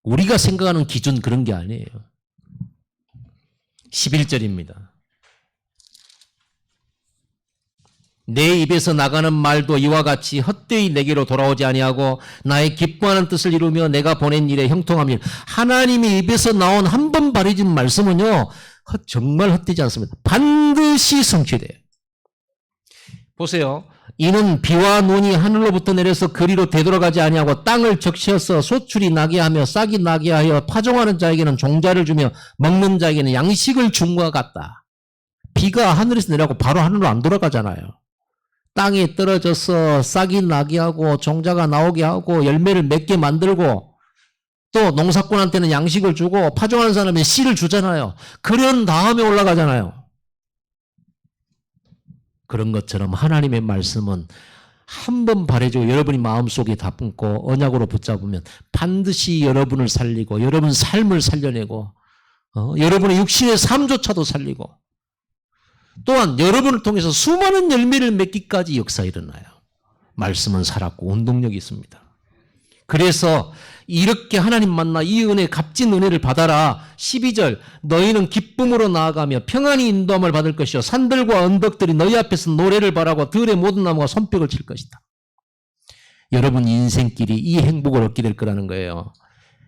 우리가 생각하는 기준 그런 게 아니에요. 11절입니다. 내 입에서 나가는 말도 이와 같이 헛되이 내게로 돌아오지 아니하고 나의 기뻐하는 뜻을 이루며 내가 보낸 일에 형통함이. 하나님의 입에서 나온 한 번 바르진 말씀은요, 정말 헛되지 않습니다. 반드시 성취돼요. 보세요. 이는 비와 눈이 하늘로부터 내려서 그리로 되돌아가지 아니하고 땅을 적셔서 소출이 나게 하며 싹이 나게 하여 파종하는 자에게는 종자를 주며 먹는 자에게는 양식을 준 것 같다. 비가 하늘에서 내려가고 바로 하늘로 안 돌아가잖아요. 땅에 떨어져서 싹이 나게 하고 종자가 나오게 하고 열매를 맺게 만들고 또 농사꾼한테는 양식을 주고 파종하는 사람이 씨를 주잖아요. 그런 다음에 올라가잖아요. 그런 것처럼 하나님의 말씀은 한 번 바래지고 여러분이 마음속에 담고 언약으로 붙잡으면 반드시 여러분을 살리고 여러분 삶을 살려내고 여러분의 육신의 삶조차도 살리고 또한 여러분을 통해서 수많은 열매를 맺기까지 역사 일어나요. 말씀은 살았고 운동력이 있습니다. 그래서 이렇게 하나님 만나 이 은혜 값진 은혜를 받아라. 12절 너희는 기쁨으로 나아가며 평안히 인도함을 받을 것이요 산들과 언덕들이 너희 앞에서 노래를 바라고 들의 모든 나무가 손뼉을 칠 것이다. 여러분 인생길이 이 행복을 얻게 될 거라는 거예요.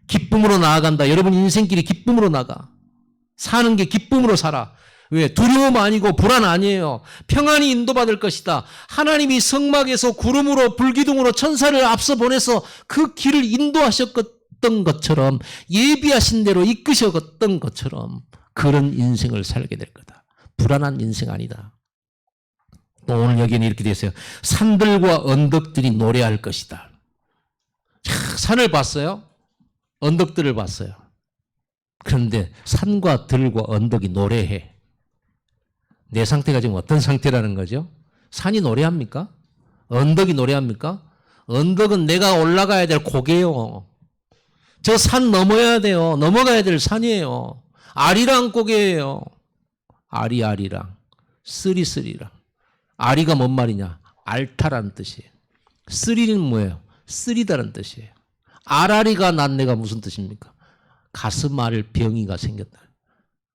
기쁨으로 나아간다. 여러분 인생길이 기쁨으로 나가. 사는 게 기쁨으로 살아. 왜? 두려움 아니고 불안 아니에요. 평안히 인도받을 것이다. 하나님이 성막에서 구름으로 불기둥으로 천사를 앞서 보내서 그 길을 인도하셨던 것처럼 예비하신 대로 이끄셨던 것처럼 그런 인생을 살게 될 거다. 불안한 인생 아니다. 또 오늘 여기는 이렇게 되어 있어요. 산들과 언덕들이 노래할 것이다. 산을 봤어요? 언덕들을 봤어요. 그런데 산과 들과 언덕이 노래해. 내 상태가 지금 어떤 상태라는 거죠? 산이 노래합니까? 언덕이 노래합니까? 언덕은 내가 올라가야 될 고개요. 저 산 넘어야 돼요. 넘어가야 될 산이에요. 아리랑 고개예요. 아리랑. 쓰리랑. 아리가 뭔 말이냐? 앓다라는 뜻이에요. 쓰리는 뭐예요? 쓰리다라는 뜻이에요. 아라리가 난내가 무슨 뜻입니까? 가슴 앓을 병이가 생겼다.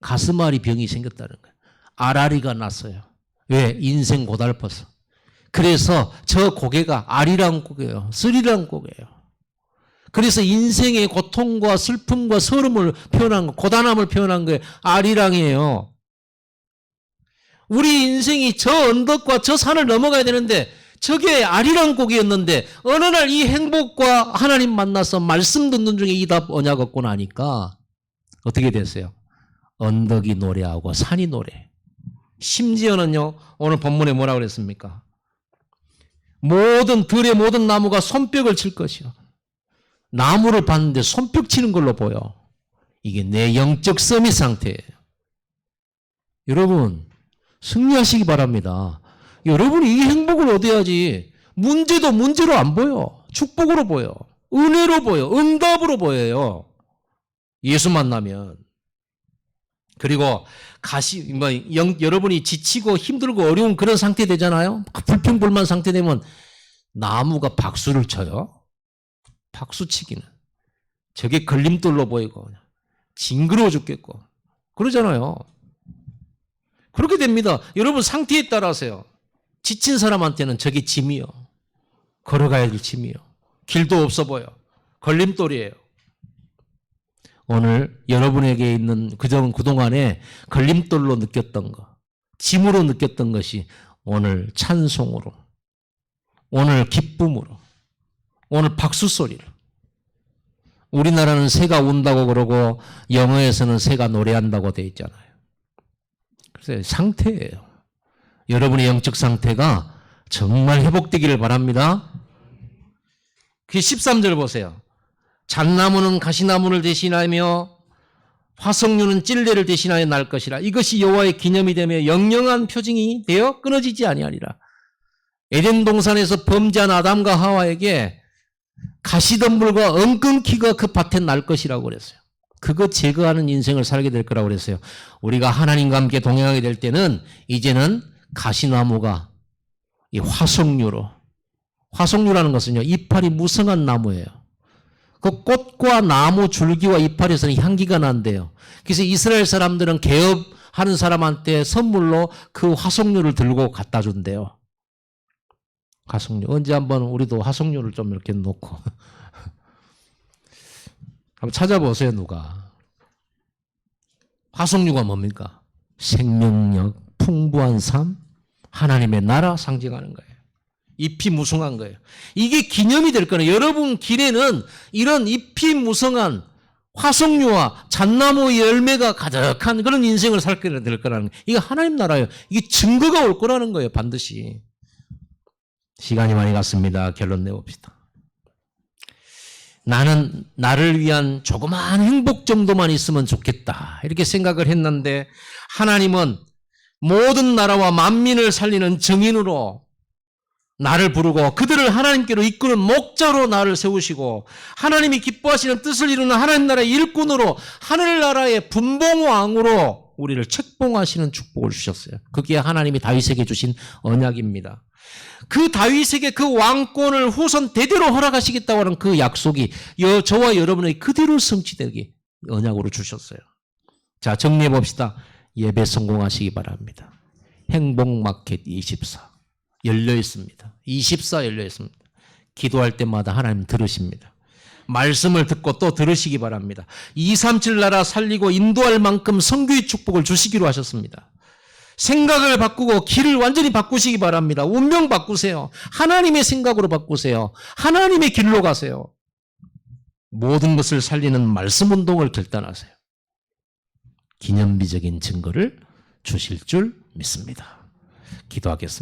가슴 앓이 병이 생겼다는 거예요. 아라리가 났어요. 왜? 인생 고달퍼서. 그래서 저 고개가 아리랑 고개예요. 쓰리랑 고개예요. 그래서 인생의 고통과 슬픔과 서름을 표현한 거, 고단함을 표현한 거예요. 아리랑이에요. 우리 인생이 저 언덕과 저 산을 넘어가야 되는데 저게 아리랑 고개였는데 어느 날 이 행복과 하나님 만나서 말씀 듣는 중에 이 답 언약 얻고 나니까 어떻게 됐어요? 언덕이 노래하고 산이 노래. 심지어는요, 오늘 본문에 뭐라고 그랬습니까? 모든 들의 모든 나무가 손뼉을 칠 것이요. 나무를 봤는데 손뼉 치는 걸로 보여. 이게 내 영적 서밋 상태예요. 여러분, 승리하시기 바랍니다. 여러분이 이 행복을 얻어야지 문제도 문제로 안 보여. 축복으로 보여. 은혜로 보여. 응답으로 보여요. 예수 만나면. 그리고 여러분이 지치고 힘들고 어려운 그런 상태 되잖아요. 불평불만 상태 되면 나무가 박수를 쳐요. 박수치기는. 저게 걸림돌로 보이고 징그러워 죽겠고 그러잖아요. 그렇게 됩니다. 여러분 상태에 따라서요. 지친 사람한테는 저게 짐이요. 걸어가야 될 짐이요. 길도 없어 보여. 걸림돌이에요. 오늘 여러분에게 있는 그동안에 걸림돌로 느꼈던 것, 짐으로 느꼈던 것이 오늘 찬송으로, 오늘 기쁨으로, 오늘 박수 소리로. 우리나라는 새가 운다고 그러고 영어에서는 새가 노래한다고 되어 있잖아요. 그래서 상태예요. 여러분의 영적 상태가 정말 회복되기를 바랍니다. 그 13절 보세요. 잣나무는 가시나무를 대신하며 화석류는 찔레를 대신하여 날 것이라. 이것이 여호와의 기념이 되며 영영한 표징이 되어 끊어지지 아니하리라. 에덴 동산에서 범죄한 아담과 하와에게 가시덤불과 엉겅퀴가 그 밭에 날 것이라고 그랬어요. 그거 제거하는 인생을 살게 될 거라고 그랬어요. 우리가 하나님과 함께 동행하게 될 때는 이제는 가시나무가 이 화석류로, 화석류라는 것은요, 이파리 무성한 나무예요. 그 꽃과 나무 줄기와 이파리에서는 향기가 난대요. 그래서 이스라엘 사람들은 개업하는 사람한테 선물로 그 화석류를 들고 갖다 준대요. 화석류. 언제 한번 우리도 화석류를 좀 이렇게 놓고 한번 찾아보세요. 누가. 화석류가 뭡니까? 생명력, 풍부한 삶, 하나님의 나라 상징하는 거예요. 잎이 무성한 거예요. 이게 기념이 될 거예요. 여러분 길에는 이런 잎이 무성한 화석류와 잣나무 열매가 가득한 그런 인생을 살게 될 거라는 거예요. 이게 하나님 나라예요. 이게 증거가 올 거라는 거예요. 반드시. 시간이 많이 갔습니다. 결론 내봅시다. 나는 나를 위한 조그마한 행복 정도만 있으면 좋겠다. 이렇게 생각을 했는데 하나님은 모든 나라와 만민을 살리는 증인으로 나를 부르고 그들을 하나님께로 이끄는 목자로 나를 세우시고 하나님이 기뻐하시는 뜻을 이루는 하나님 나라의 일꾼으로 하늘나라의 분봉왕으로 우리를 책봉하시는 축복을 주셨어요. 그게 하나님이 다윗에게 주신 언약입니다. 그 다윗에게 그 왕권을 후손 대대로 허락하시겠다고 하는 그 약속이 저와 여러분에게 그대로 성취되게 언약으로 주셨어요. 자, 정리해 봅시다. 예배 성공하시기 바랍니다. 행복마켓 24 열려 있습니다. 24 열려 있습니다. 기도할 때마다 하나님 들으십니다. 말씀을 듣고 또 들으시기 바랍니다. 237 나라 살리고 인도할 만큼 선교의 축복을 주시기로 하셨습니다. 생각을 바꾸고 길을 완전히 바꾸시기 바랍니다. 운명 바꾸세요. 하나님의 생각으로 바꾸세요. 하나님의 길로 가세요. 모든 것을 살리는 말씀 운동을 결단하세요. 기념비적인 증거를 주실 줄 믿습니다. 기도하겠습니다.